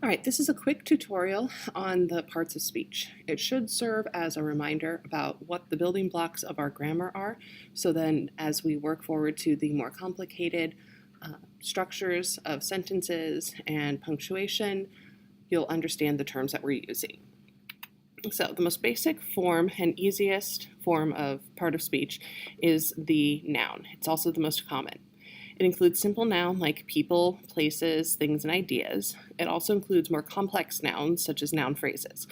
All right, this is a quick tutorial on the parts of speech. It should serve as a reminder about what the building blocks of our grammar are, so then as we work forward to the more complicated structures of sentences and punctuation, you'll understand the terms that we're using. So the most basic form and easiest form of part of speech is the noun. It's also the most common. It includes simple noun like people, places, things, and ideas. It also includes more complex nouns such as noun phrases.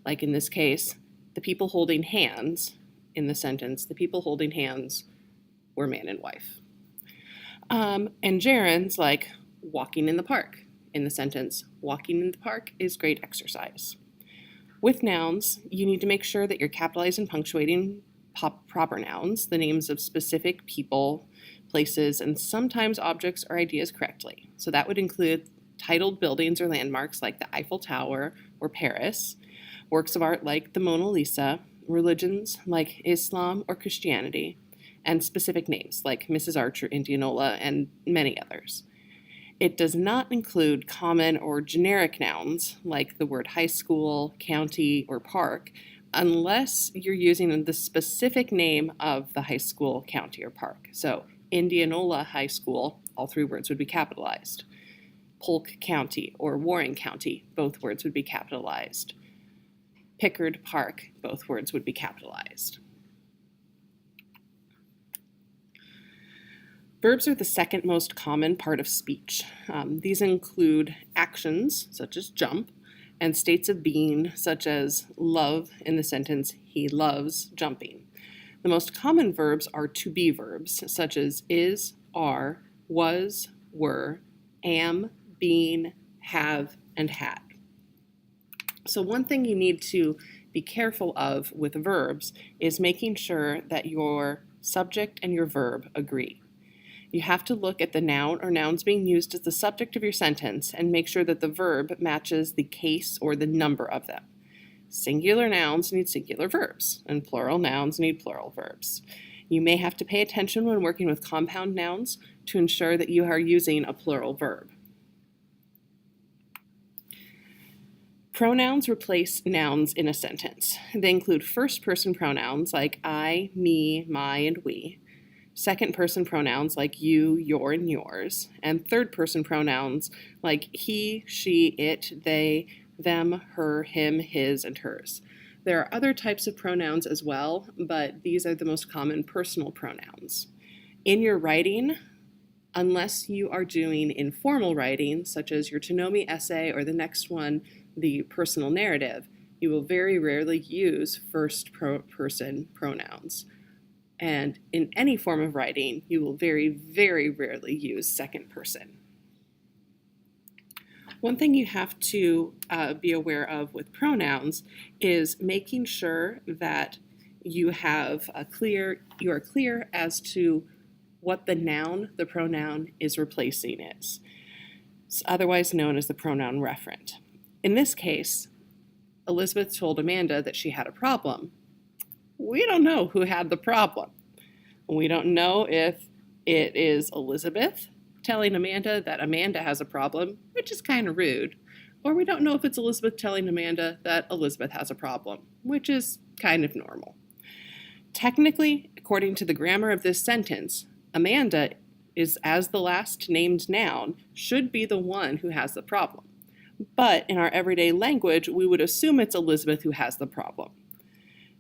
Like in this case, the people holding hands in the sentence, the people holding hands were man and wife. And gerunds like walking in the park in the sentence, walking in the park is great exercise. With nouns, you need to make sure that you're capitalizing and punctuating proper nouns, the names of specific people, places, and sometimes objects or ideas correctly. So that would include titled buildings or landmarks like the Eiffel Tower or Paris, works of art like the Mona Lisa, religions like Islam or Christianity, and specific names like Mrs. Archer, Indianola, and many others. It does not include common or generic nouns like the word high school, county, or park, unless you're using the specific name of the high school, county, or park. So Indianola High School, all three words would be capitalized. Polk County or Warren County, both words would be capitalized. Pickard Park, both words would be capitalized. Verbs are the second most common part of speech. These include actions, such as jump, and states of being, such as love in the sentence, he loves jumping. The most common verbs are to-be verbs, such as is, are, was, were, am, being, have, and had. So one thing you need to be careful of with verbs is making sure that your subject and your verb agree. You have to look at the noun or nouns being used as the subject of your sentence and make sure that the verb matches the case or the number of them. Singular nouns need singular verbs, and plural nouns need plural verbs. You may have to pay attention when working with compound nouns to ensure that you are using a plural verb. Pronouns replace nouns in a sentence. They include first-person pronouns like I, me, my, and we, second-person pronouns like you, your, and yours, and third-person pronouns like he, she, it, they, them, her, him, his, and hers. There are other types of pronouns as well, but these are the most common personal pronouns. In your writing, unless you are doing informal writing, such as your to know me essay or the next one, the personal narrative, you will very rarely use first-person pronouns. And in any form of writing, you will very, very rarely use second person. One thing you have to be aware of with pronouns is making sure that you are clear as to what the noun the pronoun is replacing is. It's otherwise known as the pronoun referent. In this case, Elizabeth told Amanda that she had a problem. We don't know who had the problem. We don't know if it is Elizabeth telling Amanda that Amanda has a problem, which is kind of rude, or we don't know if it's Elizabeth telling Amanda that Elizabeth has a problem, which is kind of normal. Technically, according to the grammar of this sentence, Amanda is, as the last named noun, should be the one who has the problem. But in our everyday language, we would assume it's Elizabeth who has the problem.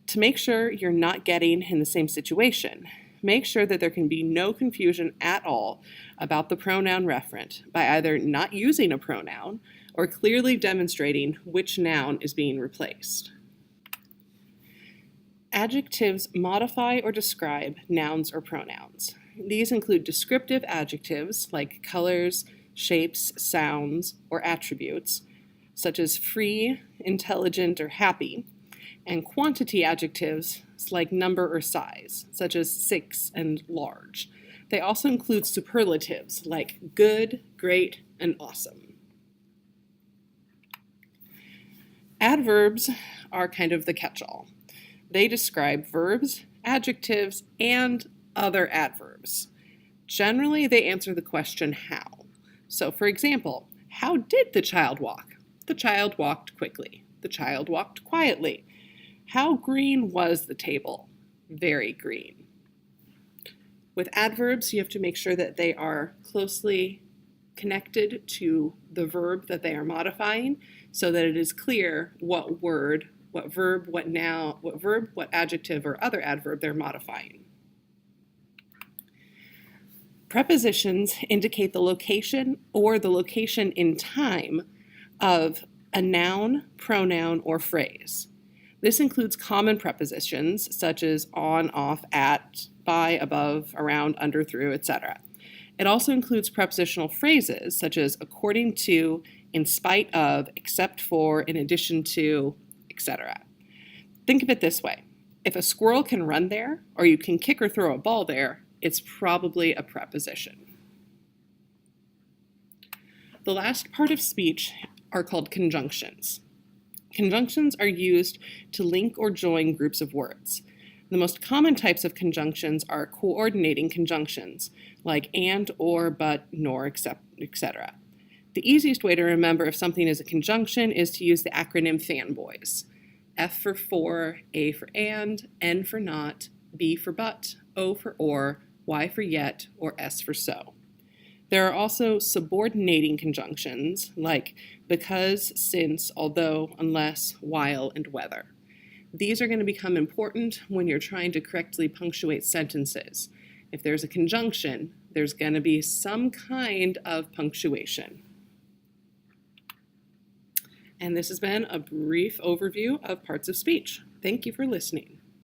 To make sure you're not getting in the same situation, make sure that there can be no confusion at all about the pronoun referent by either not using a pronoun or clearly demonstrating which noun is being replaced. Adjectives modify or describe nouns or pronouns. These include descriptive adjectives like colors, shapes, sounds, or attributes, such as free, intelligent, or happy, and quantity adjectives like number or size, such as 6 and large. They also include superlatives like good, great, and awesome. Adverbs are kind of the catch-all. They describe verbs, adjectives, and other adverbs. Generally, they answer the question how. So, for example, How did the child walk? The child walked quickly. The child walked quietly. How green was the table? Very green. With adverbs, you have to make sure that they are closely connected to the verb that they are modifying so that it is clear what word, what verb, what noun, what verb, what adjective, or other adverb they're modifying. Prepositions indicate the location or the location in time of a noun, pronoun, or phrase. This includes common prepositions such as on, off, at, by, above, around, under, through, etc. It also includes prepositional phrases such as according to, in spite of, except for, in addition to, etc. Think of it this way. If a squirrel can run there, or you can kick or throw a ball there, it's probably a preposition. The last part of speech are called conjunctions. Conjunctions are used to link or join groups of words. The most common types of conjunctions are coordinating conjunctions, like and, or, but, nor, except, etc. The easiest way to remember if something is a conjunction is to use the acronym FANBOYS. F for, A for and, N for not, B for but, O for or, Y for yet, or S for so. There are also subordinating conjunctions like because, since, although, unless, while, and whether. These are going to become important when you're trying to correctly punctuate sentences. If there's a conjunction, there's going to be some kind of punctuation. And this has been a brief overview of parts of speech. Thank you for listening.